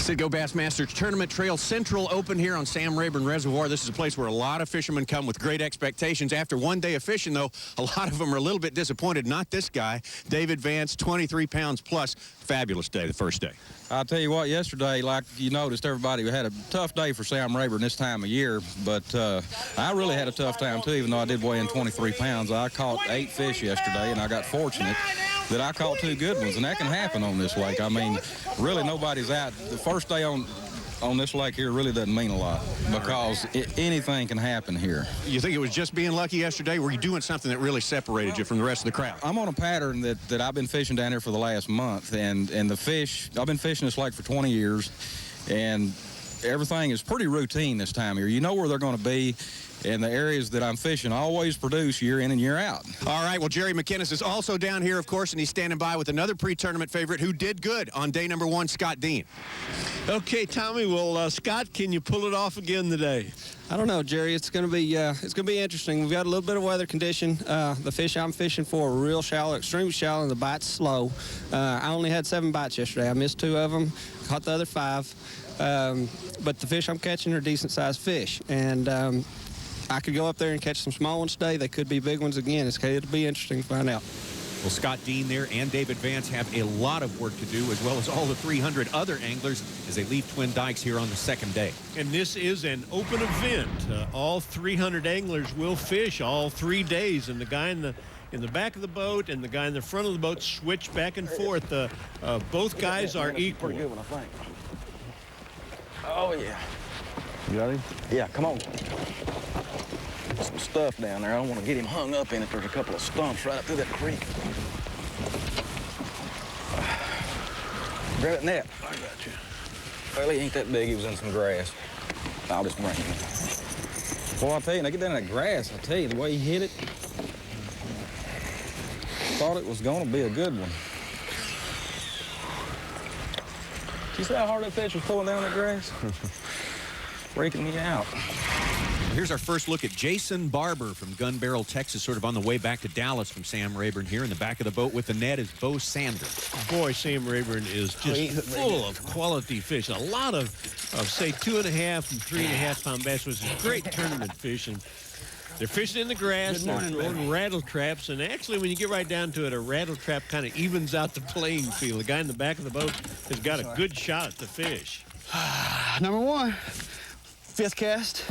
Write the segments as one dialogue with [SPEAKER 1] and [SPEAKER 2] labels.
[SPEAKER 1] Citgo Bassmaster Tournament Trail Central Open here on Sam Rayburn Reservoir. This is a place where a lot of fishermen come with great expectations. After one day of fishing, though, a lot of them are a little bit disappointed. Not this guy, David Vance, 23 pounds plus. Fabulous day, the first day.
[SPEAKER 2] I'll tell you what, yesterday, like you noticed, everybody had a tough day for Sam Rayburn this time of year, but I really had a tough time, too, even though I did weigh in 23 pounds. I caught 8 fish yesterday, and I got fortunate that I caught 2 good ones, and that can happen on this lake. I mean, really nobody's out. The first day on this lake here really doesn't mean a lot because anything can happen here.
[SPEAKER 1] You think it was just being lucky yesterday? Were you doing something that really separated you from the rest of the crowd?
[SPEAKER 2] I'm on a pattern that I've been fishing down here for the last month, and the fish, I've been fishing this lake for 20 years, and everything is pretty routine this time of year. You know where they're going to be, and the areas that I'm fishing always produce year in and year out.
[SPEAKER 1] All right, well, Jerry McInnes is also down here, of course, and he's standing by with another pre-tournament favorite who did good on day number 1, Scott Dean.
[SPEAKER 3] Okay, Tommy, well, Scott, can you pull it off again today?
[SPEAKER 4] I don't know, Jerry. It's going to be interesting. We've got a little bit of weather condition. The fish I'm fishing for are real shallow, extremely shallow, and the bite's slow. I only had 7 bites yesterday. I missed 2 of them, caught the other 5. But the fish I'm catching are decent-sized fish, and I could go up there and catch some small ones today. They could be big ones again. It'll be interesting to find out.
[SPEAKER 1] Well, Scott Dean there and David Vance have a lot of work to do, as well as all the 300 other anglers as they leave Twin Dykes here on the second day.
[SPEAKER 3] And this is an open event. All 300 anglers will fish all 3 days, and the guy in the back of the boat and the guy in the front of the boat switch back and forth. Both guys are equal.
[SPEAKER 2] Pretty good one, I think. Oh, yeah. You got him? Yeah, come on. Some stuff down there. I don't want to get him hung up in it. There's a couple of stumps right up through that creek. Grab that net.
[SPEAKER 3] I got you.
[SPEAKER 2] Well, he ain't that big. He was in some grass. I'll just bring him. Well, I'll tell you, when I get down in that grass, I'll tell you, the way he hit it, thought it was going to be a good one. Did you see how hard that fish was pulling down that grass? Freaking me out.
[SPEAKER 1] Here's our first look at Jason Barber from Gun Barrel, Texas, sort of on the way back to Dallas from Sam Rayburn here. In the back of the boat with the net is Bo Sanders.
[SPEAKER 3] Boy, Sam Rayburn is just full of quality fish. A lot of say, 2.5 and 3.5 pound bass, which is great tournament fishing. They're fishing in the grass, they're throwing rattle traps, and actually, when you get right down to it, a rattle trap kind of evens out the playing field. The guy in the back of the boat has got a good shot at the fish.
[SPEAKER 4] Number 1, 5th cast.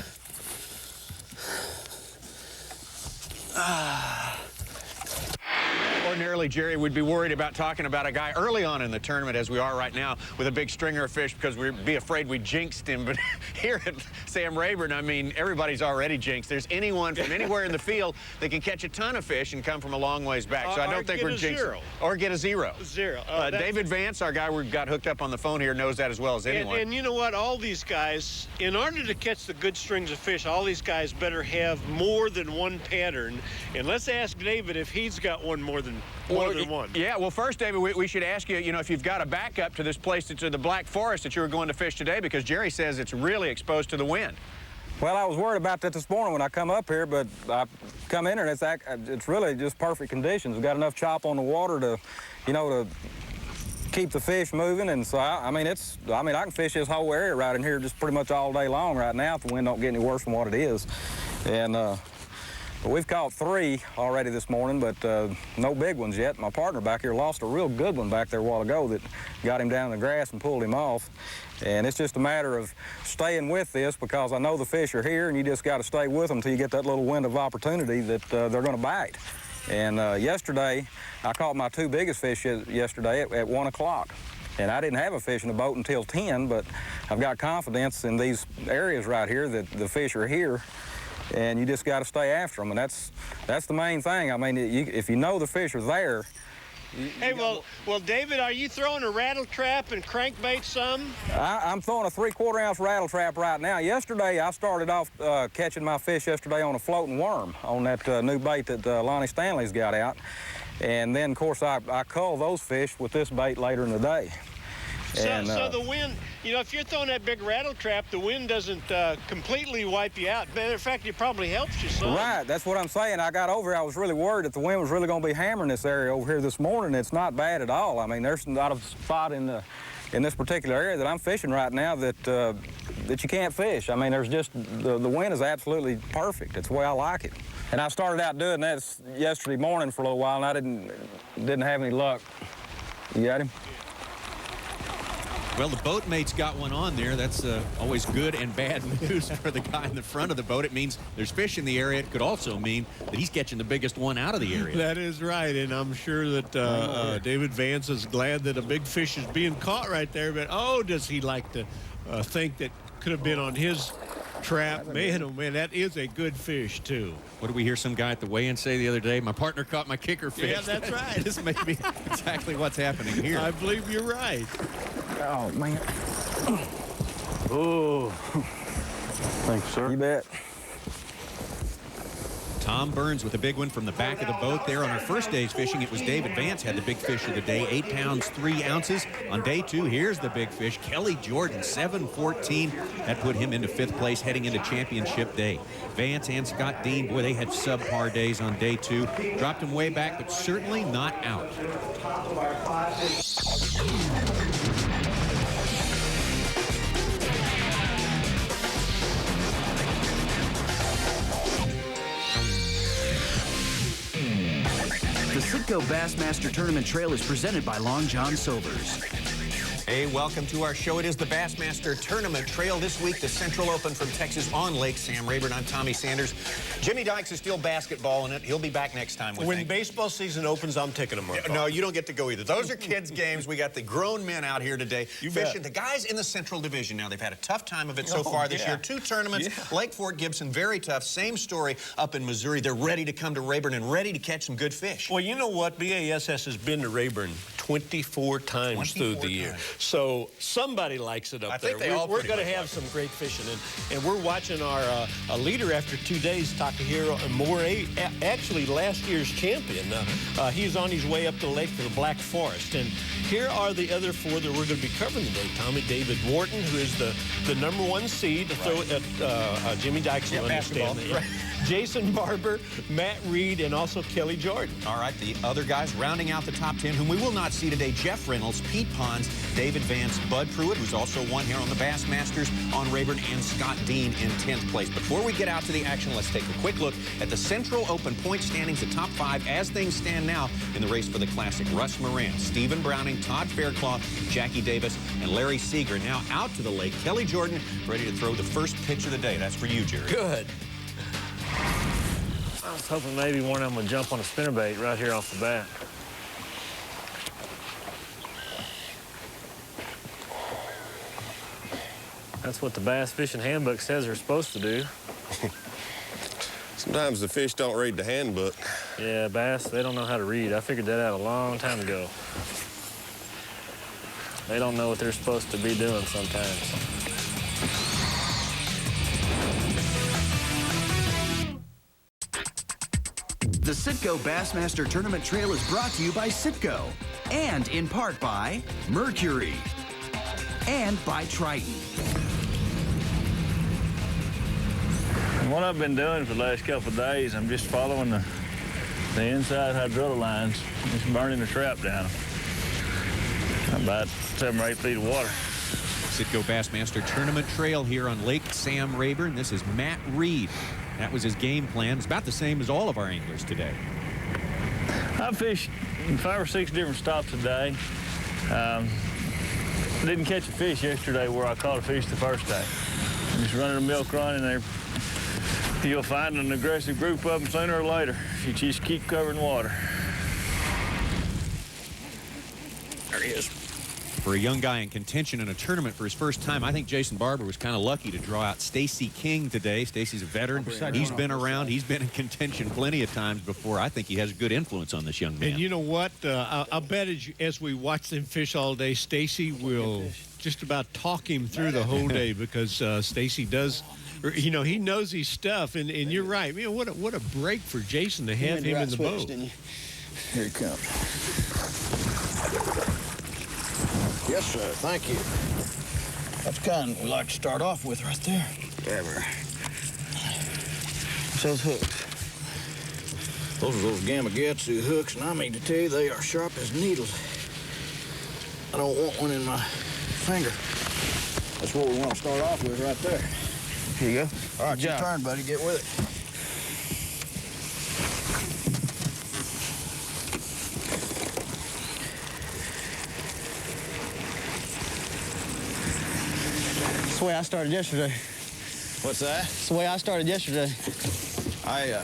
[SPEAKER 1] Ordinarily, Jerry, we'd be worried about talking about a guy early on in the tournament, as we are right now, with a big stringer of fish, because we'd be afraid we jinxed him. But here at Sam Rayburn, I mean, everybody's already jinxed. There's anyone from anywhere in the field that can catch a ton of fish and come from a long ways back. So I don't think we're jinxed. Or get a zero. David Vance, our guy we've got hooked up on the phone here, knows that as well as anyone.
[SPEAKER 3] And you know what? All these guys, in order to catch the good strings of fish, all these guys better have more than one pattern. And let's ask David if he's got one more than one.
[SPEAKER 1] Yeah, well, first, David, we should ask you, if you've got a backup to this place that's in the Black Forest that you were going to fish today, because Jerry says it's really exposed to the wind.
[SPEAKER 2] Well, I was worried about that this morning when I come up here, but I come in here and it's really just perfect conditions. We've got enough chop on the water to, to keep the fish moving, and so I can fish this whole area right in here just pretty much all day long right now if the wind don't get any worse than what it is. And we've caught 3 already this morning, but no big ones yet. My partner back here lost a real good one back there a while ago that got him down in the grass and pulled him off. And it's just a matter of staying with this, because I know the fish are here, and you just got to stay with them until you get that little window of opportunity that they're going to bite. And yesterday, I caught my 2 biggest fish yesterday at 1 o'clock. And I didn't have a fish in the boat until 10, but I've got confidence in these areas right here that the fish are here. And you just got to stay after them, and that's the main thing. I mean, if you know the fish are there.
[SPEAKER 3] Hey, well, David, are you throwing a rattle trap and crankbait some?
[SPEAKER 2] I'm throwing a 3/4 ounce rattle trap right now. Yesterday, I started off catching my fish yesterday on a floating worm on that new bait that Lonnie Stanley's got out. And then, of course, I cull those fish with this bait later in the day.
[SPEAKER 3] So the wind, if you're throwing that big rattle trap, the wind doesn't completely wipe you out. Matter of fact, it probably helps you some.
[SPEAKER 2] Right, that's what I'm saying. I got over here, I was really worried that the wind was really going to be hammering this area over here this morning. It's not bad at all. I mean, there's not a spot in the in this particular area that I'm fishing right now that that you can't fish. I mean, there's just, the wind is absolutely perfect. It's the way I like it. And I started out doing that yesterday morning for a little while, and I didn't have any luck. You got him?
[SPEAKER 1] Well, the boatmate's got one on there. That's always good and bad news for the guy in the front of the boat. It means there's fish in the area. It could also mean that he's catching the biggest one out of the area.
[SPEAKER 3] That is right, and I'm sure that David Vance is glad that a big fish is being caught right there, but oh, does he like to think that could have been on his trap. Man, oh man, that is a good fish too.
[SPEAKER 1] What did we hear some guy at the weigh-in say the other day? My partner caught my kicker fish.
[SPEAKER 3] Yeah, that's right.
[SPEAKER 1] This may be exactly what's happening here.
[SPEAKER 3] I believe you're right.
[SPEAKER 2] Oh, man.
[SPEAKER 5] Oh. Thanks, sir.
[SPEAKER 2] You bet.
[SPEAKER 1] Tom Burns with a big one from the back of the boat there. On our first day's fishing, it was David Vance had the big fish of the day, 8 pounds 3 ounces. On day 2, here's the big fish, Kelly Jordan, 7.14. That put him into 5th place heading into championship day. Vance and Scott Dean, boy, they had subpar days on day 2. Dropped him way back, but certainly not out.
[SPEAKER 6] The Citgo Bassmaster Tournament Trail is presented by Long John Silvers.
[SPEAKER 1] Hey, welcome to our show. It is the Bassmaster Tournament Trail. This week, the Central Open from Texas on Lake Sam Rayburn. I'm Tommy Sanders. Jimmy Dykes is still basketballing it. He'll be back next time.
[SPEAKER 7] When baseball season opens, I'm taking a month off.
[SPEAKER 1] No, you don't get to go either. Those are kids' games. We got the grown men out here today fishing.
[SPEAKER 7] Bet.
[SPEAKER 1] The guys in the Central Division now, they've had a tough time of it so far this year. 2 tournaments. Lake Fort Gibson, very tough. Same story up in Missouri. They're ready to come to Rayburn and ready to catch some good fish.
[SPEAKER 7] Well, you know what? BASS has been to Rayburn 24 times through the year. So somebody likes it up there. We're going to have some great fishing. And we're watching our leader after 2 days, Takahiro Amore, actually last year's champion. He's on his way up the lake to the Black Forest. And here are the other 4 that we're going to be covering today, Tommy. David Wharton, who is the #1 seed, to throw at Jimmy Dykes, will understand that.
[SPEAKER 1] Right.
[SPEAKER 7] Jason Barber, Matt Reed, and also Kelly Jordan.
[SPEAKER 1] All right, the other guys rounding out the top 10, whom we will not see today: Jeff Reynolds, Pete Pons, David Vance, Bud Pruitt, who's also won here on the Bassmasters on Rayburn, and Scott Dean in 10th place. Before we get out to the action, let's take a quick look at the Central Open point standings, the top 5 as things stand now in the race for the Classic. Russ Moran, Stephen Browning, Todd Fairclough, Jackie Davis, and Larry Seeger. Now out to the lake, Kelly Jordan ready to throw the first pitch of the day. That's for you, Jerry.
[SPEAKER 7] Good.
[SPEAKER 5] I was hoping maybe one of them would jump on a spinnerbait right here off the bat. That's what the Bass Fishing Handbook says they're supposed to do.
[SPEAKER 8] Sometimes the fish don't read the handbook.
[SPEAKER 5] Yeah, bass, they don't know how to read. I figured that out a long time ago. They don't know what they're supposed to be doing sometimes.
[SPEAKER 6] The Citgo Bassmaster Tournament Trail is brought to you by Citgo, and in part by Mercury, and by Triton.
[SPEAKER 5] What I've been doing for the last couple of days, I'm just following the inside hydrilla lines, just burning the trap down. About 7 or 8 feet of water.
[SPEAKER 1] Citgo Bassmaster Tournament Trail here on Lake Sam Rayburn. This is Matt Reed. That was his game plan. It's about the same as all of our anglers today.
[SPEAKER 5] I fished 5 or 6 different stops today. Didn't catch a fish yesterday where I caught a fish the first day. Just running a milk run in there. You'll find an aggressive group of them sooner or later if you just keep covering water.
[SPEAKER 1] There he is. For a young guy in contention in a tournament for his first time, I think Jason Barber was kind of lucky to draw out Stacy King today. Stacy's a veteran. He's been around. He's been in contention plenty of times before. I think he has a good influence on this young man.
[SPEAKER 3] And you know what? I'll bet as we watch them fish all day, Stacy will just about talk him through the whole day because Stacy does, you know, he knows his stuff. And you're right. You know, what a break for Jason to have him in the boat.
[SPEAKER 9] Here he comes. Yes, sir. Thank you. That's the kind we like to start off with right there. Ever. Those hooks. Those are those Gamakatsu hooks, and I mean to tell you, they are sharp as needles. I don't want one in my finger. That's what we want to start off with right there.
[SPEAKER 2] Here you go.
[SPEAKER 9] All right, your turn, buddy. Get with it.
[SPEAKER 2] That's the way I started yesterday.
[SPEAKER 9] What's that?
[SPEAKER 2] That's the way I started yesterday.
[SPEAKER 9] I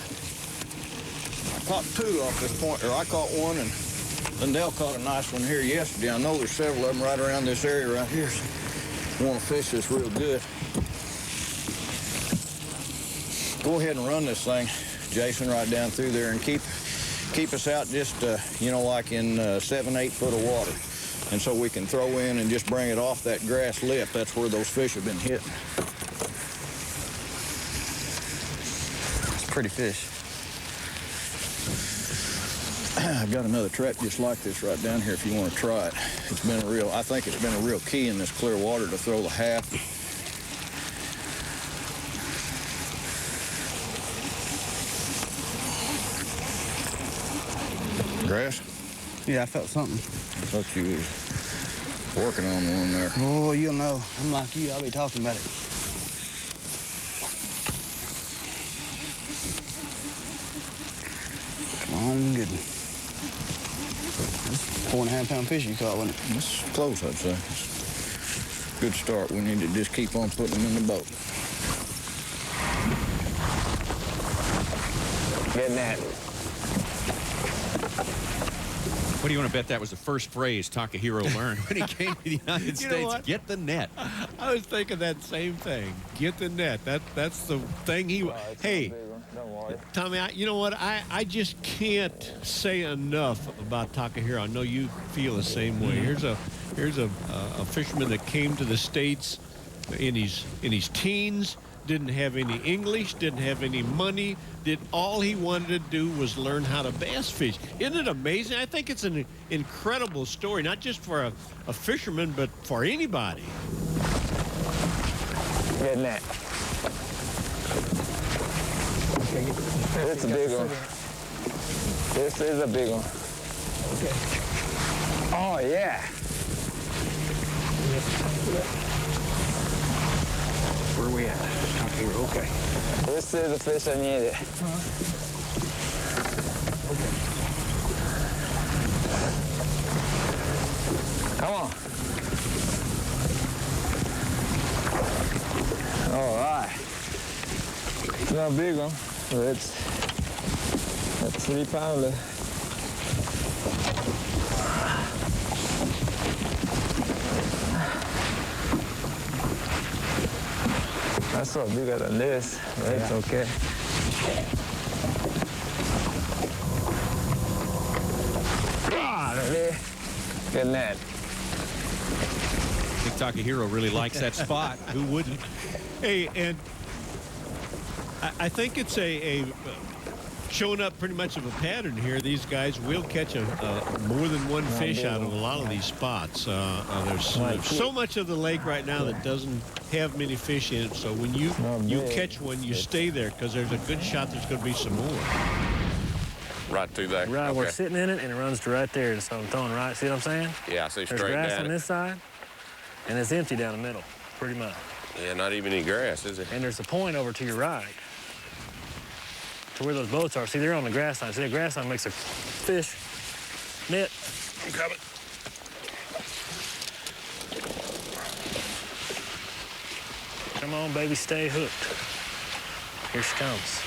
[SPEAKER 9] caught two off this point, or I caught one, and Lindell caught a nice one here yesterday. I know there's several of them right around this area right here. So I want to fish this real good. Go ahead and run this thing, Jason, right down through there, and keep us out just, you know, like in 7, 8 foot of water. And so we can throw in and just bring it off that grass lip. That's where those fish have been hitting.
[SPEAKER 2] It's a pretty fish.
[SPEAKER 9] I've got another trap just like this right down here if you want to try it. It's been I think it's been a real key in this clear water to throw the half. Grass?
[SPEAKER 2] Yeah, I felt something.
[SPEAKER 9] I thought you was working on one there.
[SPEAKER 2] Oh, you'll know. I'm like you. I'll be talking about it. Come on, good. That's 4.5 pound fish you caught, wasn't it?
[SPEAKER 9] It's close, I'd say. It's a good start. We need to just keep on putting them in the boat.
[SPEAKER 2] Getting that.
[SPEAKER 10] What do you want to bet that was the first phrase Takahiro learned when he came to the United States?
[SPEAKER 3] What?
[SPEAKER 10] Get the net.
[SPEAKER 3] I was thinking that same thing. Get the net. That's the thing he... Hey, Tommy, you know what? I just can't say enough about Takahiro. I know you feel the same way. Here's a fisherman that came to the States in his teens, didn't have any English, didn't have any money, all he wanted to do was learn how to bass fish. Isn't it amazing? I think it's an incredible story, not just for a fisherman, but for anybody.
[SPEAKER 2] Getting that. It's a big one. This is a big one. Okay. Oh, yeah. Where are we at? Here, okay. This is the fish I needed. Okay. Come on. All right. It's not a big one, but it's a 3-pounder. That's so bigger than this, but it's okay. Good net.
[SPEAKER 10] I think Takahiro really likes that spot. Who wouldn't?
[SPEAKER 3] Hey, and I think it's showing up pretty much of a pattern here. These guys will catch more than one fish out of a lot of these spots. There's so much of the lake right now that doesn't have many fish in it. So when you catch one, you stay there because there's a good shot there's going to be some more.
[SPEAKER 8] Right through there.
[SPEAKER 5] Right,
[SPEAKER 8] okay.
[SPEAKER 5] We're sitting in it, and it runs to right there. So I'm throwing right. See what I'm saying?
[SPEAKER 8] Yeah, I see straight
[SPEAKER 5] There's grass
[SPEAKER 8] down
[SPEAKER 5] on
[SPEAKER 8] it.
[SPEAKER 5] this side, and it's empty down the middle, pretty much.
[SPEAKER 8] Yeah, not even any grass, is it?
[SPEAKER 5] And there's a point over to your right, to where those boats are. See, they're on the grass line. See, the grass line makes a fish net.
[SPEAKER 8] I'm coming.
[SPEAKER 5] Come on, baby, stay hooked. Here she comes.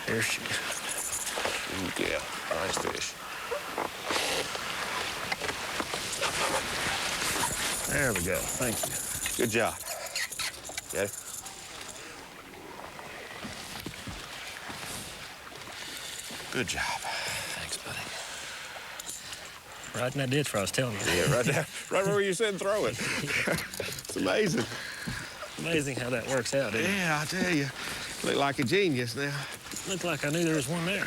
[SPEAKER 5] Here she goes.
[SPEAKER 8] Yeah, nice fish.
[SPEAKER 5] There we go. Thank you.
[SPEAKER 8] Good job. Got it? Good job. Thanks, buddy.
[SPEAKER 5] Right in that ditch where I was telling you.
[SPEAKER 8] Yeah, right there. Right where you said throw it. It's amazing.
[SPEAKER 5] Amazing how that works out, isn't it?
[SPEAKER 8] Yeah, I tell you. Look like a genius now.
[SPEAKER 5] Looked like I knew there was one there.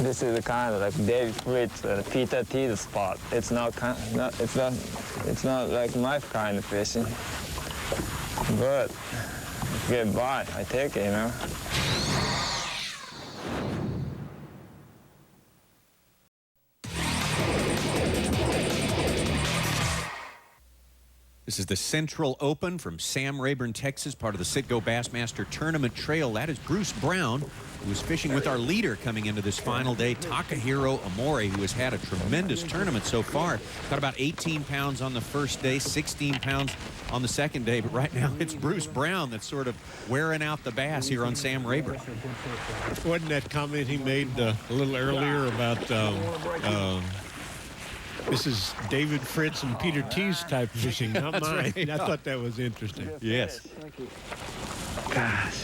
[SPEAKER 2] This is the kind of like David Fritz, Peter T spot. It's not like my kind of fishing, but get by. I take it, you know.
[SPEAKER 10] This is the Central Open from Sam Rayburn, Texas, part of the Citgo Bassmaster Tournament Trail. That is Bruce Brown, who is fishing with our leader coming into this final day, Takahiro Omori, who has had a tremendous tournament so far. Got about 18 pounds on the first day, 16 pounds on the second day, but right now it's Bruce Brown that's sort of wearing out the bass here on Sam Rayburn.
[SPEAKER 3] Wasn't that comment he made a little earlier about this is David Fritz and Peter T's type fishing, not mine. Right. I thought that was interesting.
[SPEAKER 10] Yes.
[SPEAKER 11] Thank you. Gosh.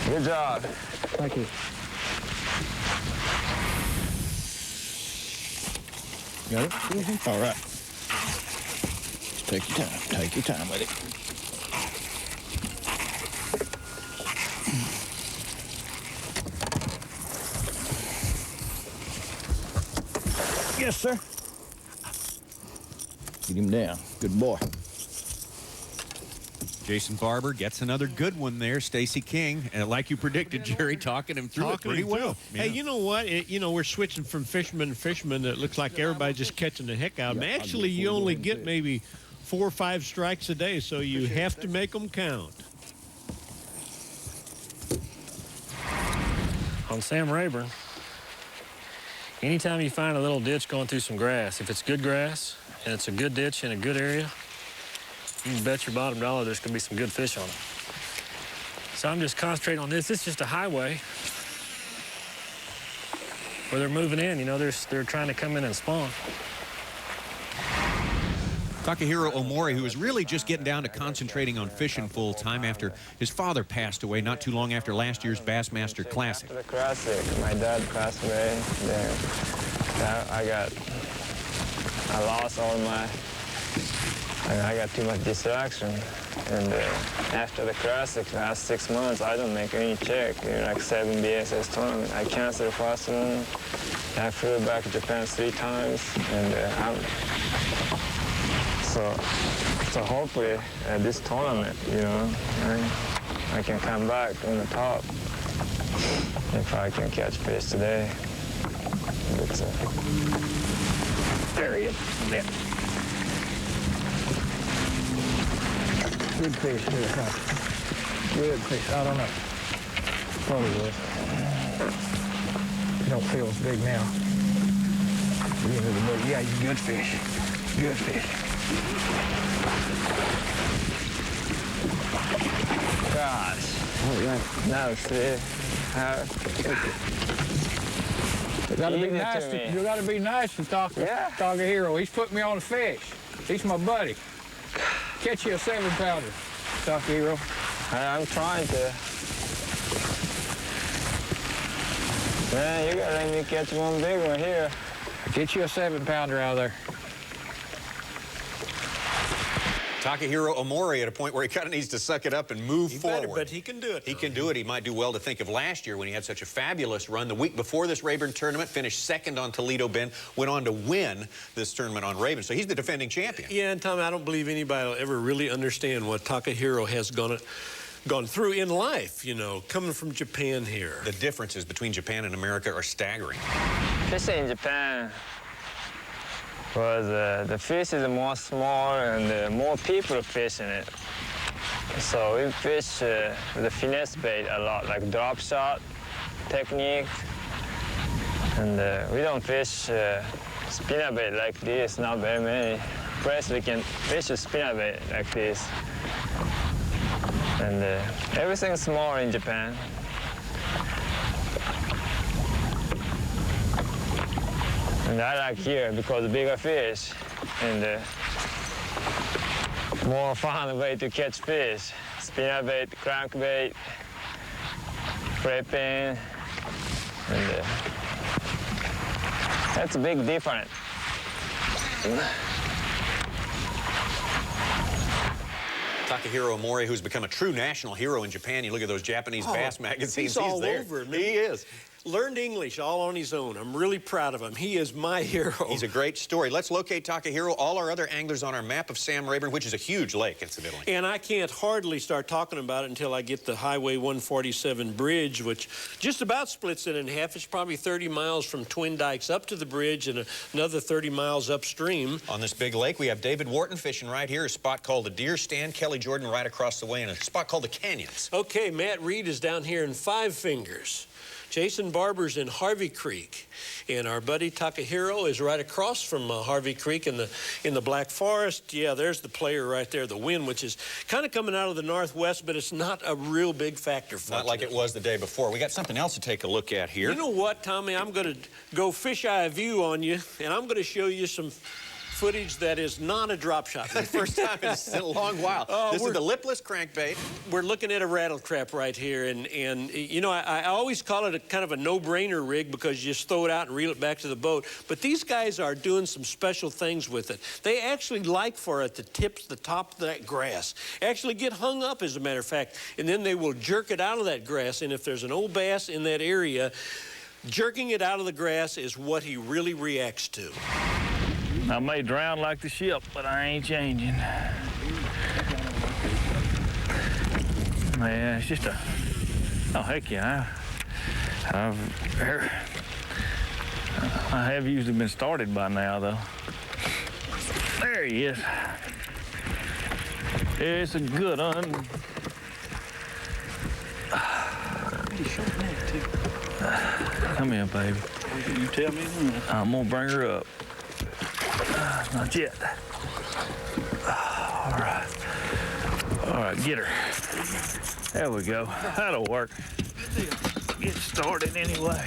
[SPEAKER 11] Good job. Thank you.
[SPEAKER 9] Got it? Mm-hmm. All right. Just take your time. Take your time with it. Yes, sir. Get him down. Good boy.
[SPEAKER 10] Jason Barber gets another good one there. Stacy King, like you predicted, Jerry, talking him through it pretty well.
[SPEAKER 3] Yeah. Hey, you know what? We're switching from fisherman to fisherman. It looks like everybody's just catching the heck out of them. Actually, you only get maybe 4 or 5 strikes a day, so you have to make them count.
[SPEAKER 12] On Sam Rayburn, anytime you find a little ditch going through some grass, if it's good grass and it's a good ditch in a good area, you can bet your bottom dollar there's going to be some good fish on it. So I'm just concentrating on this. This is just a highway where they're moving in. They're trying to come in and spawn.
[SPEAKER 10] Takahiro Omori, who is really just getting down to concentrating on fishing full time after his father passed away not too long after last year's Bassmaster Classic.
[SPEAKER 11] After the Classic, my dad passed away. Then I lost all my. I got too much distraction. And after the Classic, last 6 months, I don't make any check. Like 7 BSS tournament. I canceled the first one. I flew back to Japan 3 times. And so hopefully at this tournament, I can come back on the top if I can catch fish today. There he is. Yeah.
[SPEAKER 13] Good fish here, huh? Good fish. I don't know. Probably was. He don't feel as big now. Yeah, he's good fish. Good fish.
[SPEAKER 11] Gosh. No, see.
[SPEAKER 13] You gotta be nice. You gotta be nice to Takahiro. He's put me on a fish. He's my buddy. Catch you a 7-pounder, Takahiro.
[SPEAKER 11] I'm trying to. Man, you gotta let me catch one big one here.
[SPEAKER 13] Get you a 7-pounder out of there.
[SPEAKER 1] Takahiro Omori at a point where he kind of needs to suck it up and move forward.
[SPEAKER 7] But he can do it.
[SPEAKER 1] He can do it. He might do well to think of last year when he had such a fabulous run. The week before this Rayburn tournament, finished second on Toledo Bend, went on to win this tournament on Rayburn. So he's the defending champion.
[SPEAKER 7] Yeah, and Tom, I don't believe anybody will ever really understand what Takahiro has gone through in life, coming from Japan here.
[SPEAKER 1] The differences between Japan and America are staggering.
[SPEAKER 11] Fishing in Japan was the fish is more small and more people fish in it. So we fish the finesse bait a lot, like drop shot technique. And we don't fish spinnerbait like this, not very many. First we can fish a spinnerbait like this. And everything's small in Japan. And I like here because bigger fish and more fun way to catch fish. Spinnerbait, crankbait, flipping, and that's a big difference.
[SPEAKER 1] Takahiro Omori, who's become a true national hero in Japan. You look at those Japanese bass magazines.
[SPEAKER 7] He's all
[SPEAKER 1] there.
[SPEAKER 7] over it.
[SPEAKER 1] He is.
[SPEAKER 7] learned English all on his own. I'm really proud of him. He is my hero.
[SPEAKER 1] He's a great story. Let's locate Takahiro, all our other anglers on our map of Sam Rayburn, which is a huge lake, incidentally.
[SPEAKER 7] And I can't hardly start talking about it until I get the Highway 147 bridge, which just about splits it in half. It's probably 30 miles from Twin Dykes up to the bridge and another 30 miles upstream.
[SPEAKER 1] On this big lake, we have David Wharton fishing right here, a spot called the Deer Stand, Kelly Jordan right across the way, and a spot called the Canyons.
[SPEAKER 7] Okay, Matt Reed is down here in Five Fingers. Jason Barber's in Harvey Creek, and our buddy Takahiro is right across from Harvey Creek in the Black Forest. Yeah, there's the player right there, the wind, which is kind of coming out of the northwest, but it's not a real big factor.
[SPEAKER 1] Not like it was the day before. We got something else to take a look at here.
[SPEAKER 7] You know what, Tommy? I'm going to go fish-eye view on you, and I'm going to show you some footage that is not a drop shot.
[SPEAKER 1] The first time in a long while. This is the lipless crankbait.
[SPEAKER 7] We're looking at a rattle trap right here, and you know, I always call it a kind of a no-brainer rig because you just throw it out and reel it back to the boat. But these guys are doing some special things with it. They actually like for it to tip the top of that grass, actually get hung up, as a matter of fact, and then they will jerk it out of that grass. And if there's an old bass in that area, jerking it out of the grass is what he really reacts to.
[SPEAKER 5] I may drown like the ship, but I ain't changing. Man, it's just a... Oh, heck yeah. I have usually been started by now, though. There he is. It's a good one. Come here, baby. You tell me when. I'm gonna bring her up. Not yet. All right. All right, get her. There we go. That'll work. Get started anyway.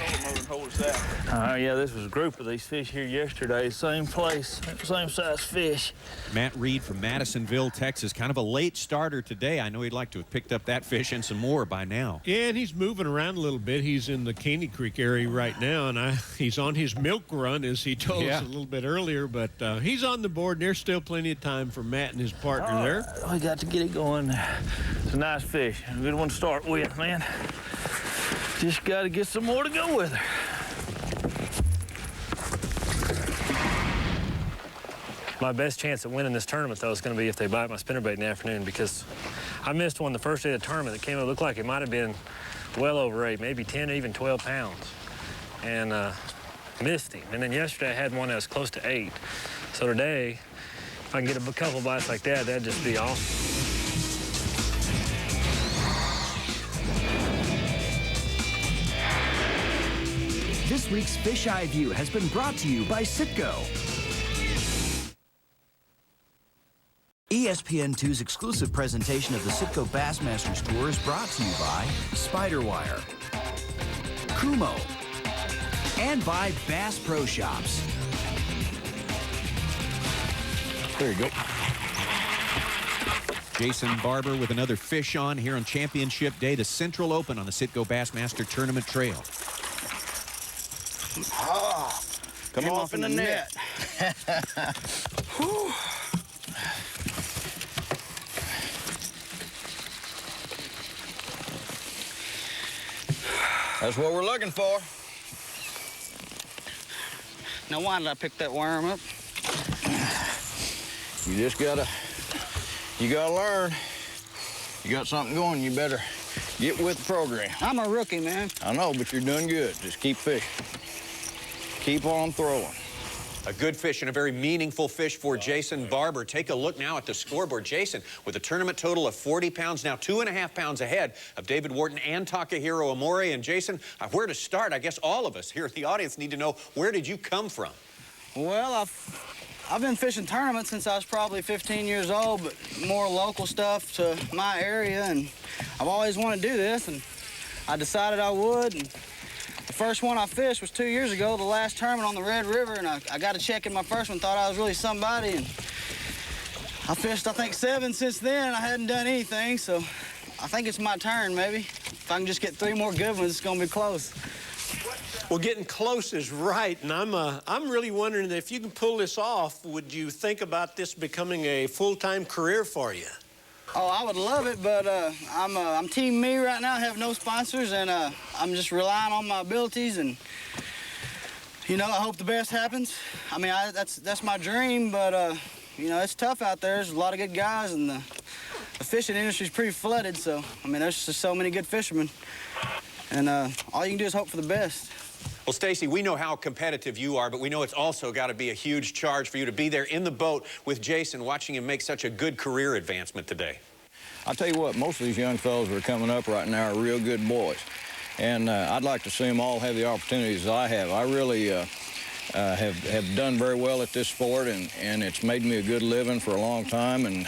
[SPEAKER 5] Yeah, this was a group of these fish here yesterday. Same place, same size fish.
[SPEAKER 10] Matt Reed from Madisonville, Texas. Kind of a late starter today. I know he'd like to have picked up that fish and some more by now.
[SPEAKER 3] Yeah, and he's moving around a little bit. He's in the Caney Creek area right now, and he's on his milk run, as he told us a little bit earlier. But he's on the board, and there's still plenty of time for Matt and his partner there.
[SPEAKER 5] We got to get it going. It's a nice fish. A good one to start with, man. Just got to get some more to go with her.
[SPEAKER 12] My best chance at winning this tournament, though, is going to be if they bite my spinnerbait in the afternoon, because I missed one the first day of the tournament that came up. It looked like it might have been well over 8, maybe 10 or even 12 pounds, and missed him. And then yesterday I had one that was close to 8. So today, if I can get a couple bites like that, that'd just be awesome.
[SPEAKER 6] This week's Fish Eye View has been brought to you by Citgo. ESPN2's exclusive presentation of the Citgo Bassmasters Tour is brought to you by Spiderwire, Kumo, and by Bass Pro Shops.
[SPEAKER 10] There you go. Jason Barber with another fish on here on Championship Day, the Central Open on the Citgo Bassmaster Tournament Trail.
[SPEAKER 9] Oh, come off in the net. That's what we're looking for.
[SPEAKER 14] Now, why did I pick that worm up?
[SPEAKER 9] You just gotta learn. You got something going, you better get with the program.
[SPEAKER 14] I'm a rookie, man.
[SPEAKER 9] I know, but you're doing good. Just keep fishing. Keep on throwing.
[SPEAKER 1] A good fish and a very meaningful fish for Jason Barber. Take a look now at the scoreboard. Jason, with a tournament total of 40 pounds, now 2.5 pounds ahead of David Wharton and Takahiro Amore. And Jason, where to start? I guess all of us here at the audience need to know, where did you come from?
[SPEAKER 14] Well, I've been fishing tournaments since I was probably 15 years old, but more local stuff to my area, and I've always wanted to do this, and I decided I would. And the first one I fished was 2 years ago, the last tournament on the Red River, and I got a check in my first one, thought I was really somebody, and I fished, I think, 7 since then, and I hadn't done anything, so I think it's my turn, maybe. If I can just get 3 more good ones, it's gonna be close.
[SPEAKER 7] Well, getting close is right, and I'm really wondering if you can pull this off, would you think about this becoming a full-time career for you?
[SPEAKER 14] Oh, I would love it, but I'm team me right now. I have no sponsors, and I'm just relying on my abilities, and you know, I hope the best happens. I mean, that's my dream, but you know, it's tough out there. There's a lot of good guys, and the fishing industry's pretty flooded. So I mean, there's just so many good fishermen, and all you can do is hope for the best.
[SPEAKER 1] Well, Stacy, we know how competitive you are, but we know it's also got to be a huge charge for you to be there in the boat with Jason, watching him make such a good career advancement today.
[SPEAKER 9] I'll tell you what, most of these young fellows that are coming up right now are real good boys. And I'd like to see them all have the opportunities I have. I really have done very well at this sport, and it's made me a good living for a long time. And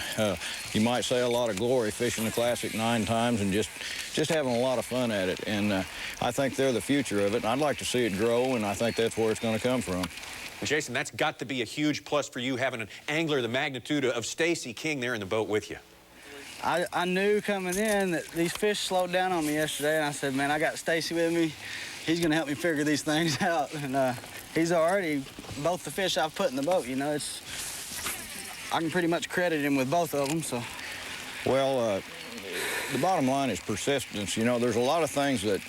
[SPEAKER 9] you might say a lot of glory fishing the Classic 9 times and just having a lot of fun at it. And I think they're the future of it. And I'd like to see it grow, and I think that's where it's going to come from.
[SPEAKER 1] Jason, that's got to be a huge plus for you, having an angler the magnitude of Stacy King there in the boat with you.
[SPEAKER 14] I knew coming in that these fish slowed down on me yesterday, and I said, man, I got Stacy with me. He's going to help me figure these things out. And he's already both the fish I've put in the boat. You know, I can pretty much credit him with both of them. So,
[SPEAKER 9] well, the bottom line is persistence. You know, there's a lot of things that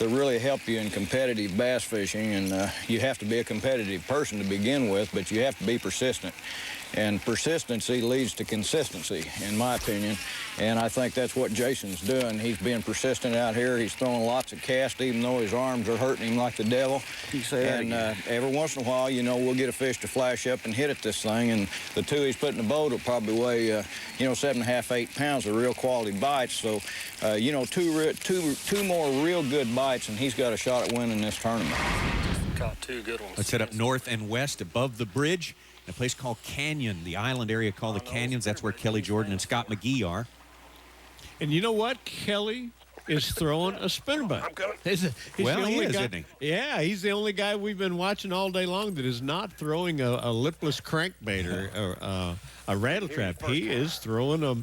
[SPEAKER 9] really help you in competitive bass fishing, and you have to be a competitive person to begin with, but you have to be persistent. And persistency leads to consistency, in my opinion. And I think that's what Jason's doing. He's being persistent out here. He's throwing lots of casts, even though his arms are hurting him like the devil. And every once in a while, you know, we'll get a fish to flash up and hit at this thing. And the 2 he's put in the boat will probably weigh, you know, 7.5, 8 pounds of real quality bites. So, you know, two more real good bites, and he's got a shot at winning this tournament.
[SPEAKER 12] Caught 2 good ones.
[SPEAKER 10] Let's head up north and west above the bridge. A place called Canyon, the island area called the Canyons. That's where Kelly Jordan and Scott McGee are.
[SPEAKER 3] And you know what? Kelly is throwing a spinnerbait.
[SPEAKER 8] I'm coming.
[SPEAKER 10] Well, he is, isn't he?
[SPEAKER 3] Yeah, he's the only guy we've been watching all day long that is not throwing a lipless crankbait or a rattle trap. He is throwing a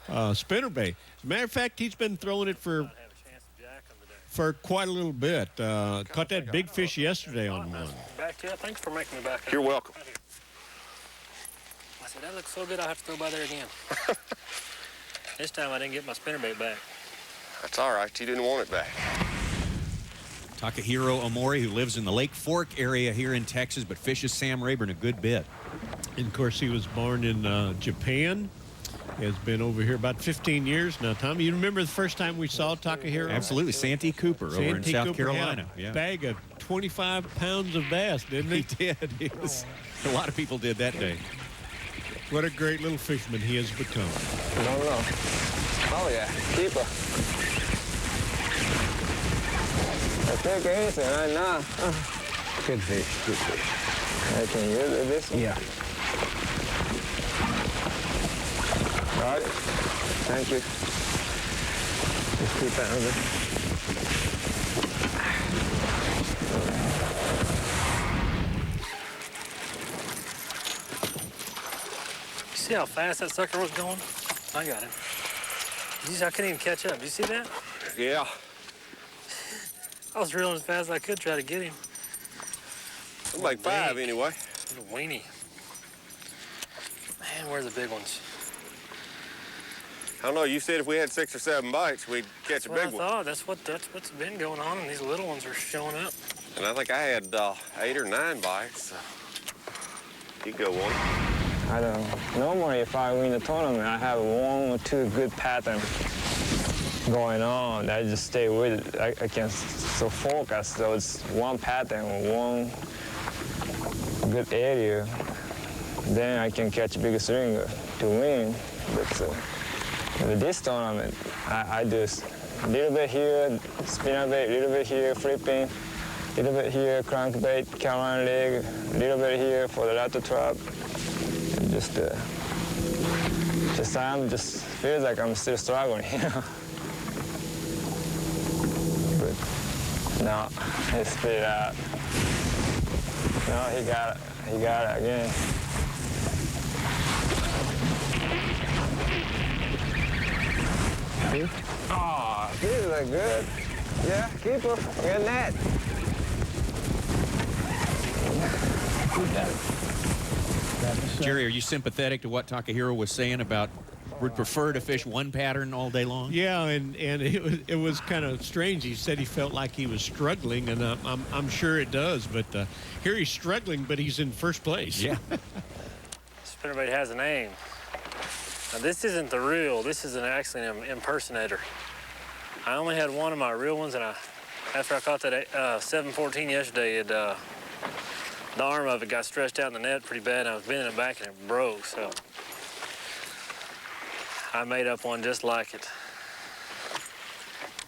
[SPEAKER 3] spinnerbait. As a matter of fact, he's been throwing it for quite a little bit. Caught that big fish yesterday on one.
[SPEAKER 12] Back to you. Thanks for making me back.
[SPEAKER 8] You're welcome.
[SPEAKER 12] I said, that looks so good, I'll have to throw by there again. This time I didn't get my spinnerbait back.
[SPEAKER 8] That's all right. You didn't want it back.
[SPEAKER 10] Takahiro Omori, who lives in the Lake Fork area here in Texas, but fishes Sam Rayburn a good bit.
[SPEAKER 3] And, of course, he was born in Japan. He has been over here about 15 years now. Tommy, you remember the first time we saw Takahiro?
[SPEAKER 10] Absolutely. Santee Cooper over in South Carolina.
[SPEAKER 3] Had a bag of 25 pounds of bass, didn't he?
[SPEAKER 10] He did. A lot of people did that day.
[SPEAKER 3] What a great little fisherman he has become.
[SPEAKER 11] No. Oh, yeah. Keeper. I take anything right now.
[SPEAKER 13] Good fish, good fish.
[SPEAKER 11] I can use this one?
[SPEAKER 13] Yeah.
[SPEAKER 11] Got it. Thank you. Just keep that over.
[SPEAKER 12] See how fast that sucker was going? I got him. I couldn't even catch up. Did you see that?
[SPEAKER 8] Yeah.
[SPEAKER 12] I was reeling as fast as I could try to get him.
[SPEAKER 8] I'm like 5 anyway.
[SPEAKER 12] Little weenie. Man, where's the big ones?
[SPEAKER 8] I don't know. You said if we had 6 or 7 bites, we'd catch a big one.
[SPEAKER 12] I thought. That's what's been going on, and these little ones are showing up.
[SPEAKER 8] And I think I had 8 or 9 bites. So you go one.
[SPEAKER 11] I don't know. Normally, if I win the tournament, I have 1 or 2 good patterns going on. I just stay with it. I can so focus. So it's one pattern or one good area. Then I can catch a bigger stringer to win. But with this tournament, I do a little bit here, spinnerbait, a little bit here, flipping, a little bit here, crankbait, Carolina leg, a little bit here for the rattle trap. Just feels like I'm still struggling, you know. But no, he spit it out. No, he got it again. Oh, these are good. Yeah, keeper, good net.
[SPEAKER 10] Jerry, are you sympathetic to what Takahiro was saying about would prefer to fish one pattern all day long?
[SPEAKER 3] Yeah, and it was kind of strange. He said he felt like he was struggling, and I'm sure it does. But here he's struggling, but he's in first place.
[SPEAKER 10] Yeah.
[SPEAKER 12] Spinnerbait has a name. Now this isn't the real. This is actually an impersonator. I only had one of my real ones, and after I caught that 714 yesterday, the arm of it got stretched out in the net pretty bad, and I was bending it back and it broke, so I made up one just like it.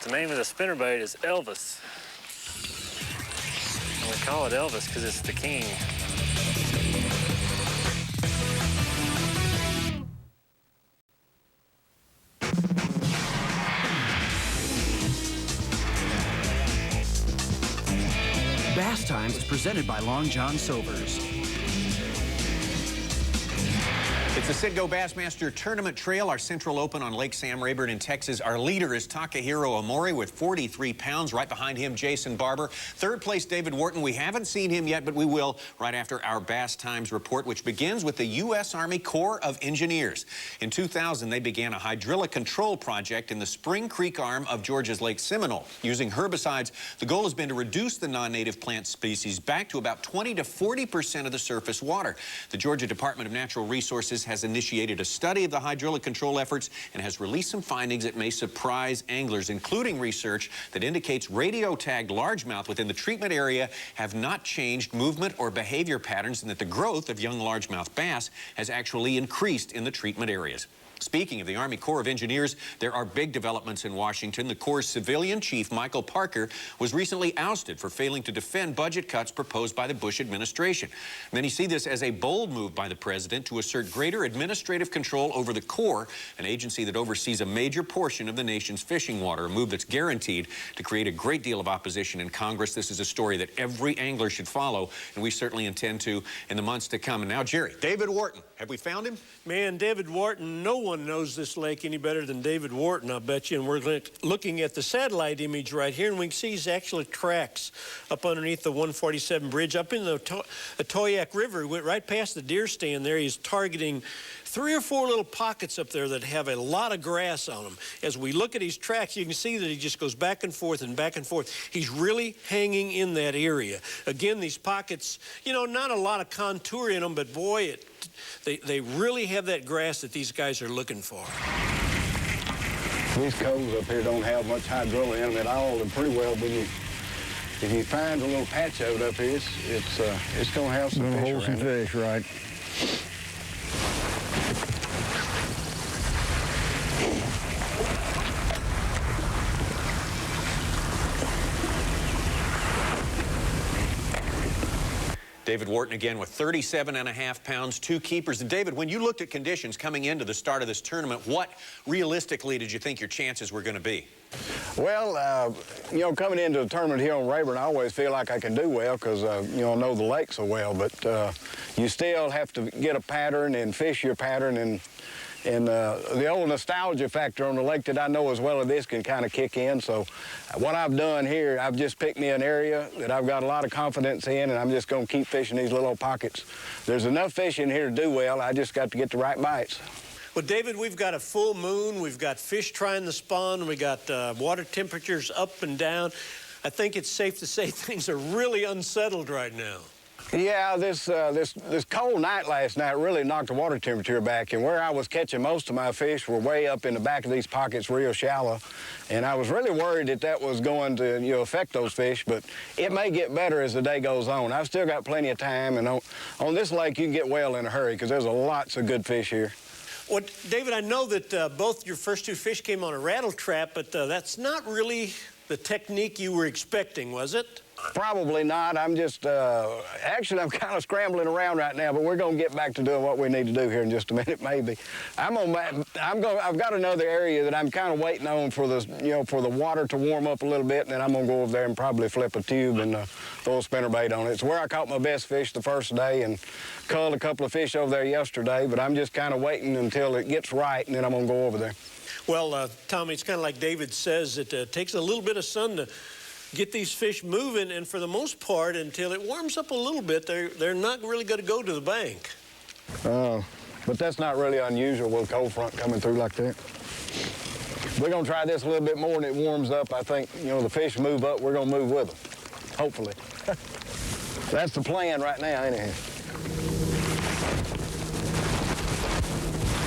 [SPEAKER 12] The name of the spinnerbait is Elvis. And we call it Elvis because it's the king.
[SPEAKER 6] Bass Times is presented by Long John Silver's.
[SPEAKER 10] It's the Citgo Bassmaster Tournament Trail, our Central Open on Lake Sam Rayburn in Texas. Our leader is Takahiro Omori with 43 pounds. Right behind him, Jason Barber. Third place, David Wharton. We haven't seen him yet, but we will right after our Bass Times report, which begins with the U.S. Army Corps of Engineers. In 2000, they began a hydrilla control project in the Spring Creek arm of Georgia's Lake Seminole. Using herbicides, the goal has been to reduce the non-native plant species back to about 20 to 40% of the surface water. The Georgia Department of Natural Resources has initiated a study of the hydrilla control efforts and has released some findings that may surprise anglers, including research that indicates radio-tagged largemouth within the treatment area have not changed movement or behavior patterns, and that the growth of young largemouth bass has actually increased in the treatment areas. Speaking of the Army Corps of Engineers, there are big developments in Washington. The Corps' civilian chief, Michael Parker, was recently ousted for failing to defend budget cuts proposed by the Bush administration. Many see this as a bold move by the president to assert greater administrative control over the Corps, an agency that oversees a major portion of the nation's fishing water, a move that's guaranteed to create a great deal of opposition in Congress. This is a story that every angler should follow, and we certainly intend to in the months to come. And now, Jerry, David Wharton, have we found him?
[SPEAKER 7] Man, David Wharton, no one knows this lake any better than David Wharton, I bet you. And we're looking at the satellite image right here, and we can see he's actually tracks up underneath the 147 bridge up in the Atoyac River. He went right past the deer stand there. He's targeting 3 or 4 little pockets up there that have a lot of grass on them. As we look at his tracks, you can see that he just goes back and forth and back and forth. He's really hanging in that area. Again, these pockets, you know, not a lot of contour in them, but boy, they really have that grass that these guys are looking for.
[SPEAKER 15] These coves up here don't have much hydrilla in them at all, and pretty well, if you find a little patch of it up here, it's going to have some fish around it.
[SPEAKER 13] Fish, right.
[SPEAKER 10] David Wharton again with 37.5 pounds, 2 keepers. And David, when you looked at conditions coming into the start of this tournament, what realistically did you think your chances were going to be?
[SPEAKER 15] Well, you know, coming into the tournament here on Rayburn, I always feel like I can do well because, you know, I know the lake so well. But you still have to get a pattern and fish your pattern, and the old nostalgia factor on the lake that I know as well as this can kind of kick in. So what I've done here, I've just picked me an area that I've got a lot of confidence in, and I'm just going to keep fishing these little pockets. There's enough fish in here to do well. I just got to get the right bites.
[SPEAKER 7] Well, David, we've got a full moon. We've got fish trying to spawn. We got water temperatures up and down. I think it's safe to say things are really unsettled right now.
[SPEAKER 15] Yeah, this cold night last night really knocked the water temperature back, and where I was catching most of my fish were way up in the back of these pockets, real shallow. And I was really worried that was going to, you know, affect those fish, but it may get better as the day goes on. I've still got plenty of time, and on this lake you can get well in a hurry because there's lots of good fish here.
[SPEAKER 7] Well, David, I know that both your first 2 fish came on a rattle trap, but that's not really the technique you were expecting, was it?
[SPEAKER 15] Probably not. I'm just, actually, I'm kind of scrambling around right now, but we're going to get back to doing what we need to do here in just a minute, maybe. I've got another area that I'm kind of waiting on for the, you know, for the water to warm up a little bit, and then I'm going to go over there and probably flip a tube and throw a spinnerbait on it. It's where I caught my best fish the first day and culled a couple of fish over there yesterday, but I'm just kind of waiting until it gets right, and then I'm going to go over there.
[SPEAKER 7] Well, Tommy, it's kind of like David says, it takes a little bit of sun to get these fish moving, and for the most part, until it warms up a little bit, they're not really going to go to the bank.
[SPEAKER 15] But that's not really unusual with a cold front coming through like that. We're going to try this a little bit more and it warms up. I think, you know, the fish move up, we're going to move with them, hopefully. That's the plan right now, anyhow.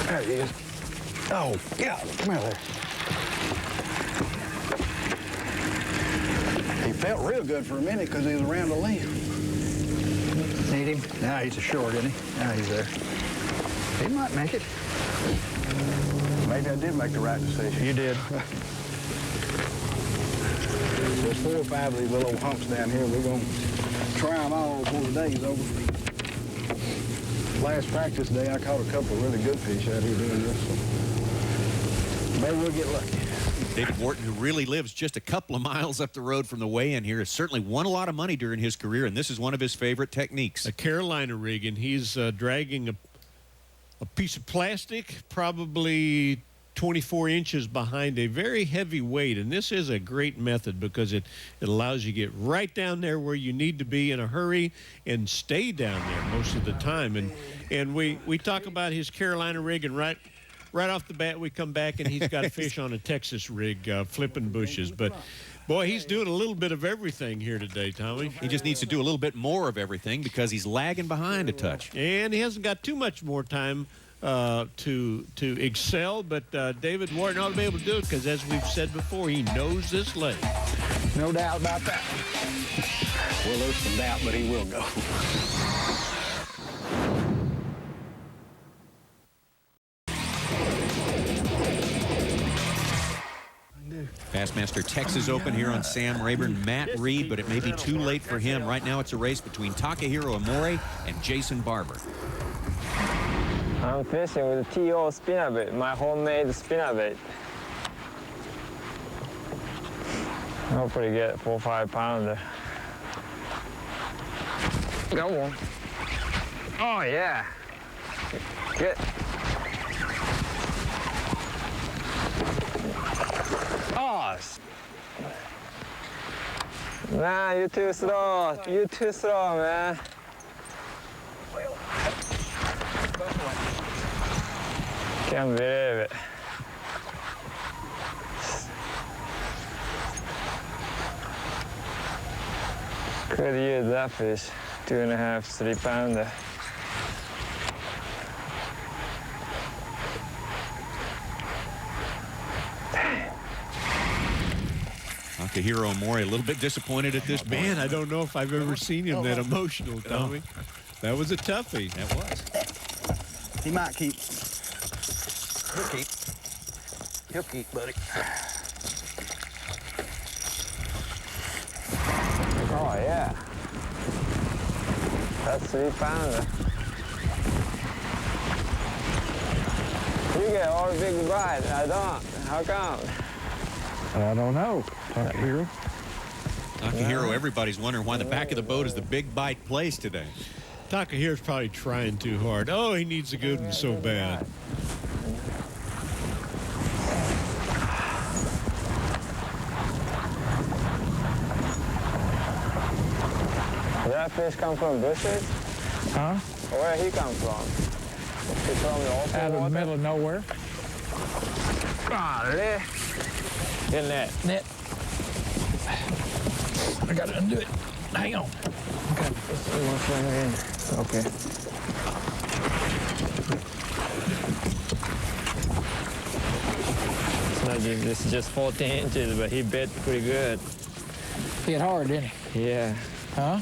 [SPEAKER 15] There he is. Oh, God, come out there. He felt real good for a minute because he was around the limb. Need him? Now he's ashore, isn't he? Now he's there. He might make it. Maybe I did make the right decision. You did. There's 4 or 5 of these little humps down here. We're going to try them all before the day's over. Last practice day, I caught a couple of really good fish out here doing this. So maybe we'll get lucky.
[SPEAKER 10] David Wharton, who really lives just a couple of miles up the road from the weigh-in here, has certainly won a lot of money during his career, and this is one of his favorite techniques.
[SPEAKER 3] A Carolina rig, and he's dragging a piece of plastic, probably 24 inches behind a very heavy weight. And this is a great method because it allows you to get right down there where you need to be in a hurry and stay down there most of the time. And we talk about his Carolina rig, and right off the bat we come back and he's got a fish on a Texas rig flipping bushes. But boy, he's doing a little bit of everything here today, Tommy.
[SPEAKER 10] He just needs to do a little bit more of everything because he's lagging behind a touch.
[SPEAKER 3] And he hasn't got too much more time to excel, but David Wharton ought to be able to do it because, as we've said before, he knows this lake.
[SPEAKER 15] No doubt about that. Well, there's some doubt, but he will go.
[SPEAKER 10] Bassmaster Texas Open here on Sam Rayburn. Matt Reed, but it may be too late for him. Right now it's a race between Takahiro Amore and Jason Barber.
[SPEAKER 11] I'm fishing with a TO spinnerbait, my homemade spinnerbait. Hopefully get 4 or 5 pounder. Come on. Oh yeah. Good. Oh. Nah, you're too slow. You're too slow, man. Can't believe it. Could use that fish. 2.5, 3 pounder.
[SPEAKER 10] Takahiro Amore a little bit disappointed at this point.
[SPEAKER 3] Man, I don't know if I've ever seen him that emotional, Tommy. That was a toughie.
[SPEAKER 10] That was.
[SPEAKER 14] He might keep.
[SPEAKER 9] He'll keep. He'll keep, buddy.
[SPEAKER 11] Oh, yeah. That's 3 pounder. You get all big bite. I don't. How come?
[SPEAKER 13] I don't know. Takahiro.
[SPEAKER 10] Takahiro, everybody's wondering why the back of the boat is the big bite place today.
[SPEAKER 3] Takahiro's probably trying too hard. Oh, he needs a good one so bad.
[SPEAKER 11] Did that fish come from bushes?
[SPEAKER 13] Huh?
[SPEAKER 11] Where he come from? He from the open
[SPEAKER 13] Out of the middle of nowhere.
[SPEAKER 11] Ah, really? Get net.
[SPEAKER 13] Net. I gotta undo it. Hang on.
[SPEAKER 11] Okay. It's not just, this is just 14 inches, but he bit pretty good.
[SPEAKER 13] Hit hard, didn't he?
[SPEAKER 11] Yeah.
[SPEAKER 13] Huh?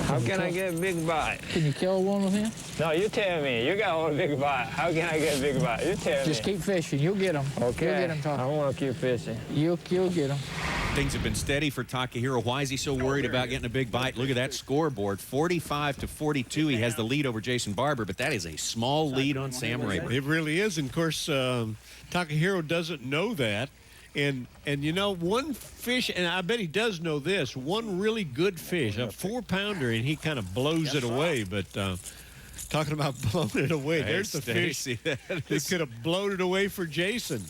[SPEAKER 11] How can I get a big bite?
[SPEAKER 13] Can you kill one with him?
[SPEAKER 11] No, you tell me. You got one big bite. How can I get a big bite? You tell me.
[SPEAKER 13] Just keep fishing. You'll get them.
[SPEAKER 11] Okay.
[SPEAKER 13] You'll get them, Takahiro.
[SPEAKER 11] I want to keep fishing.
[SPEAKER 13] You'll get them.
[SPEAKER 10] Things have been steady for Takahiro. Why is he so worried about getting a big bite? Look at that scoreboard, 45-42. He has the lead over Jason Barber, but that is a small lead on Sam Rayburn.
[SPEAKER 3] It really is. And of course, Takahiro doesn't know that. And you know, one fish, and I bet he does know this, one really good fish, a 4 pounder, and he kind of blows it away. But talking about blowing it away, there's the fish that could have blown it away for Jason.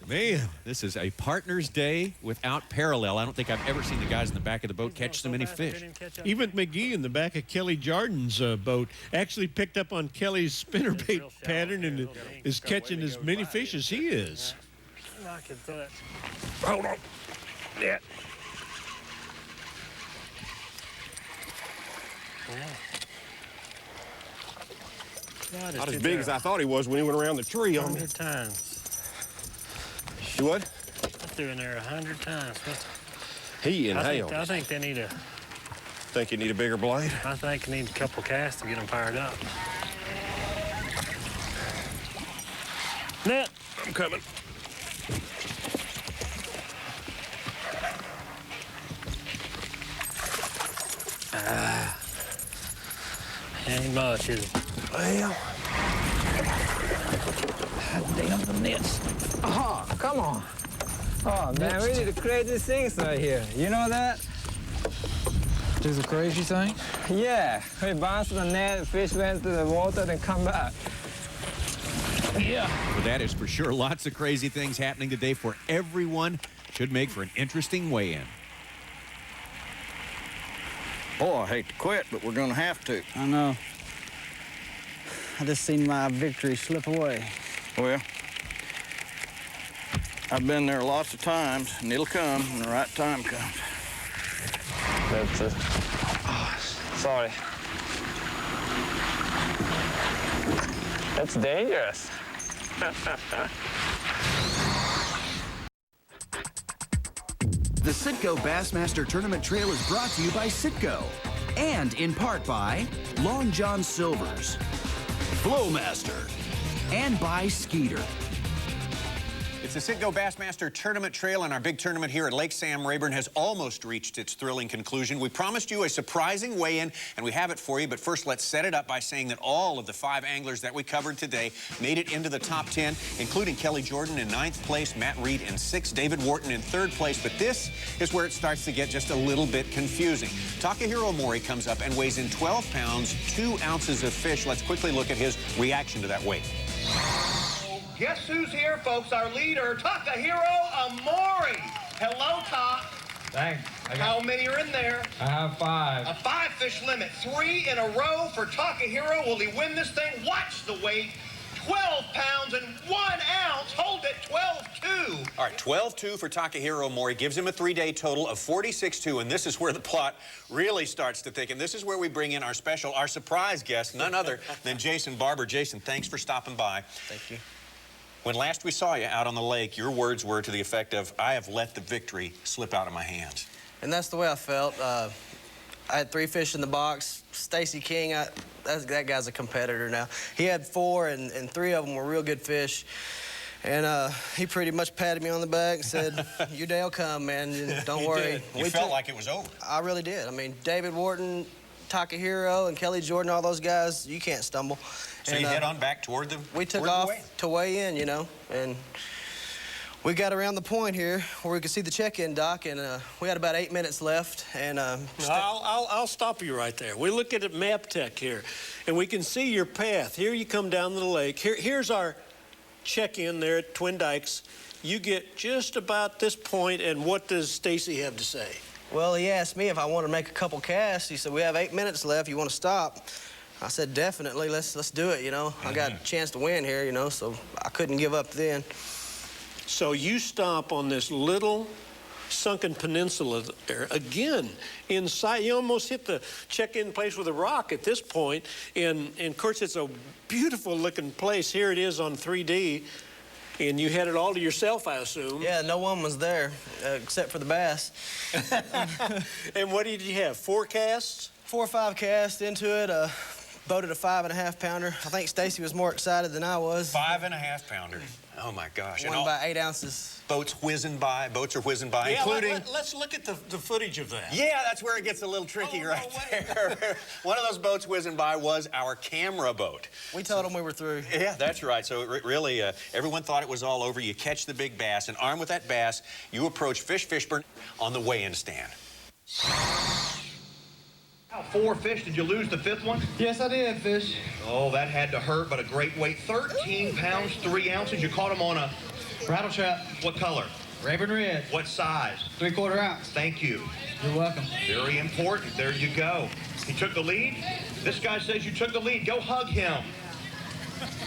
[SPEAKER 10] Man, this is a partner's day without parallel. I don't think I've ever seen the guys in the back of the boat catch so many fish.
[SPEAKER 3] Even McGee in the back of Kelly Jordan's boat actually picked up on Kelly's spinnerbait pattern and is catching as many fish as he is.
[SPEAKER 12] I can throw it.
[SPEAKER 3] Hold on. Yeah.
[SPEAKER 7] Not as big as I thought he was when he went around the tree on me.
[SPEAKER 12] 100 times.
[SPEAKER 7] You what?
[SPEAKER 12] I threw in there 100 times.
[SPEAKER 7] He inhaled.
[SPEAKER 12] I think they need a...
[SPEAKER 7] Think you need a bigger blade?
[SPEAKER 12] I think you need a couple casts to get them fired up. Net.
[SPEAKER 7] I'm coming.
[SPEAKER 12] Ain't much, is it?
[SPEAKER 7] Well.
[SPEAKER 13] Damn the nets. Oh, come on. Oh, man, we do the crazy things right here. You know that? Do the crazy thing? Yeah. We bounce the net, fish went to the water, then come back. Yeah.
[SPEAKER 10] Well, that is for sure. Lots of crazy things happening today for everyone. Should make for an interesting weigh-in.
[SPEAKER 9] Boy, I hate to quit, but we're going to have to.
[SPEAKER 14] I know. I just seen my victory slip away.
[SPEAKER 9] Well, I've been there lots of times, and it'll come when the right time comes.
[SPEAKER 11] That's it. Oh, sorry. That's dangerous.
[SPEAKER 6] The Citgo Bassmaster Tournament Trail is brought to you by Citgo and in part by Long John Silver's, Flowmaster, and by Skeeter.
[SPEAKER 1] It's the Citgo Bassmaster Tournament Trail, and our big tournament here at Lake Sam Rayburn has almost reached its thrilling conclusion. We promised you a surprising weigh-in, and we have it for you, but first let's set it up by saying that all of the 5 anglers that we covered today made it into the top 10, including Kelly Jordan in 9th place, Matt Reed in 6th, David Wharton in 3rd place, but this is where it starts to get just a little bit confusing. Takahiro Mori comes up and weighs in 12 pounds, 2 ounces of fish. Let's quickly look at his reaction to that weight.
[SPEAKER 16] Guess who's here, folks? Our leader, Takahiro Amori. Hello, Tak.
[SPEAKER 13] Thanks.
[SPEAKER 16] How many are in there?
[SPEAKER 13] I have 5.
[SPEAKER 16] A 5-fish limit. 3 in a row for Takahiro. Will he win this thing? Watch the weight. 12 pounds and 1 ounce. Hold it, 12.2.
[SPEAKER 1] All right, 12.2 for Takahiro Mori gives him a 3-day total of 46.2, and this is where the plot really starts to thicken. This is where we bring in our surprise guest, none other than Jason Barber. Jason, thanks for stopping by.
[SPEAKER 17] Thank you.
[SPEAKER 1] When last we saw you out on the lake, your words were to the effect of, I have let the victory slip out of my hands.
[SPEAKER 17] And that's the way I felt. I had 3 fish in the box. Stacy King, that guy's a competitor now. He had 4, and 3 of them were real good fish. And he pretty much patted me on the back and said, your day will come, man. Don't worry.
[SPEAKER 1] You felt like it was over.
[SPEAKER 17] I really did. I mean, David Wharton, Takahiro, and Kelly Jordan, all those guys, you can't stumble.
[SPEAKER 1] So you head on back toward the
[SPEAKER 17] We took off to weigh in, you know, and we got around the point here where we could see the check-in dock, and we had about 8 minutes left. And
[SPEAKER 7] I'll stop you right there. We look at a map tech here, and we can see your path. Here you come down to the lake. Here's our check-in there at Twin Dykes. You get just about this point, and what does Stacy have to say?
[SPEAKER 17] Well, he asked me if I wanted to make a couple casts. He said, we have 8 minutes left. You want to stop? I said, definitely. Let's do it, you know. I got a chance to win here, you know, so I couldn't give up then.
[SPEAKER 7] So you stop on this little sunken peninsula there. Again, inside, you almost hit the check-in place with a rock at this point. And of course, it's a beautiful-looking place. Here it is on 3D. And you had it all to yourself, I assume.
[SPEAKER 17] Yeah, no one was there except for the bass.
[SPEAKER 7] And what did you have, 4 casts?
[SPEAKER 17] 4 or 5 casts into it. Boated a 5.5 pounder. I think Stacy was more excited than I was.
[SPEAKER 1] 5.5 pounder. Oh my gosh.
[SPEAKER 17] Won by 8 ounces.
[SPEAKER 1] Boats whizzing by. Boats are whizzing by,
[SPEAKER 7] yeah,
[SPEAKER 1] including.
[SPEAKER 7] Let's look at the footage of that.
[SPEAKER 1] Yeah, that's where it gets a little tricky right there. One of those boats whizzing by was our camera boat.
[SPEAKER 17] We told them we were through.
[SPEAKER 1] Yeah, that's right. So really, everyone thought it was all over. You catch the big bass, and armed with that bass, you approach Fishburne on the weigh-in stand.
[SPEAKER 16] 4 fish. Did you lose the 5th one?
[SPEAKER 13] Yes, I did, fish.
[SPEAKER 16] Oh, that had to hurt, but a great weight. 13 pounds, 3 ounces. You caught him on a Rattle trap. What color?
[SPEAKER 14] Rayburn red.
[SPEAKER 16] What size?
[SPEAKER 14] 3/4 ounce.
[SPEAKER 16] Thank you.
[SPEAKER 14] You're welcome.
[SPEAKER 16] Very important. There you go. He took the lead. This guy says you took the lead. Go hug him.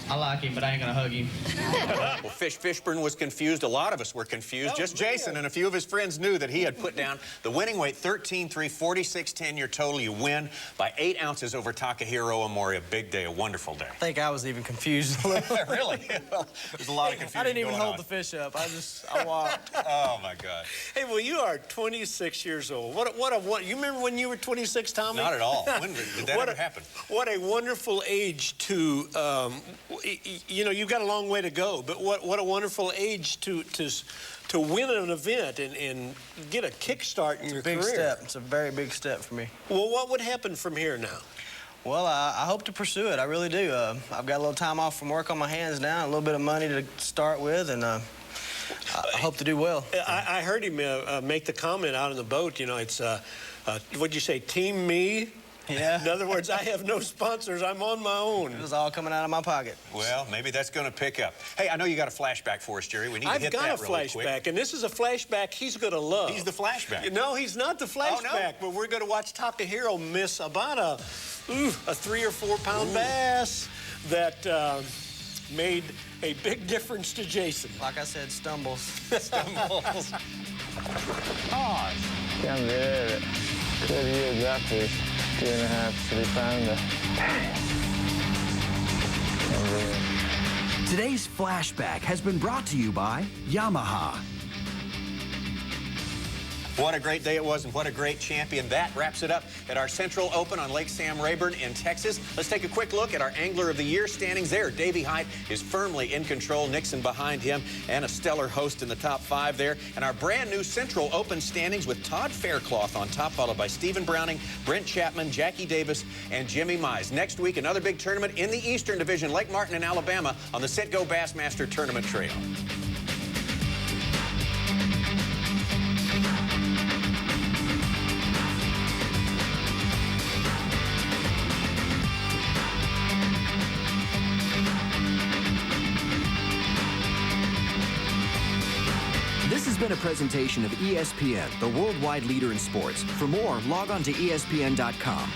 [SPEAKER 14] I like him, but I ain't gonna hug him.
[SPEAKER 1] Well, Fishburne was confused. A lot of us were confused. Just Jason and a few of his friends knew that he had put down the winning weight, 13.3, 46.10 your total. You win by 8 ounces over Takahiro Omori. A big day, a wonderful day.
[SPEAKER 17] I think I was even confused a little.
[SPEAKER 1] Really? Well, there's a lot of confusion.
[SPEAKER 17] I didn't even
[SPEAKER 1] going
[SPEAKER 17] hold
[SPEAKER 1] on.
[SPEAKER 17] the fish up. I walked.
[SPEAKER 1] Oh, my God.
[SPEAKER 7] Hey, well, you are 26 years old. You remember when you were 26, Tommy?
[SPEAKER 1] Not at all. When did that ever happen?
[SPEAKER 7] What a wonderful age to, you know, you've got a long way to go, but what a wonderful age to win an event and get a kickstart in your career.
[SPEAKER 17] Big step. It's a very big step for me.
[SPEAKER 7] Well, what would happen from here now?
[SPEAKER 17] Well, I hope to pursue it. I really do. I've got a little time off from work on my hands now, a little bit of money to start with, and I hope to do well.
[SPEAKER 7] I heard him make the comment out on the boat, you know, it's, what'd you say, team me?
[SPEAKER 17] Yeah.
[SPEAKER 7] In other words, I have no sponsors. I'm on my own.
[SPEAKER 17] It was all coming out of my pocket.
[SPEAKER 1] Well, maybe that's going to pick up. Hey, I know you got a flashback for us, Jerry. We need to hit that really quick.
[SPEAKER 7] I've got a flashback, and this is a flashback he's going to love.
[SPEAKER 1] He's the flashback.
[SPEAKER 7] No, he's not the flashback,
[SPEAKER 1] Oh, no?
[SPEAKER 7] but we're going to watch Takahiro miss about a 3 or 4 pound bass that made a big difference to Jason.
[SPEAKER 17] Like I said, stumbles.
[SPEAKER 1] Stumbles.
[SPEAKER 11] Oh, can't believe it. Good year, that fish. 2.5, 3 pounder.
[SPEAKER 6] Today's flashback has been brought to you by Yamaha.
[SPEAKER 1] What a great day it was, and what a great champion. That wraps it up at our Central Open on Lake Sam Rayburn in Texas. Let's take a quick look at our Angler of the Year standings there. Davey Height is firmly in control. Nixon behind him, and a stellar host in the top 5 there. And our brand new Central Open standings with Todd Faircloth on top, followed by Stephen Browning, Brent Chapman, Jackie Davis, and Jimmy Mize. Next week, another big tournament in the Eastern Division, Lake Martin in Alabama, on the Citgo Bassmaster Tournament Trail.
[SPEAKER 6] This has been a presentation of ESPN, the worldwide leader in sports. For more, log on to ESPN.com.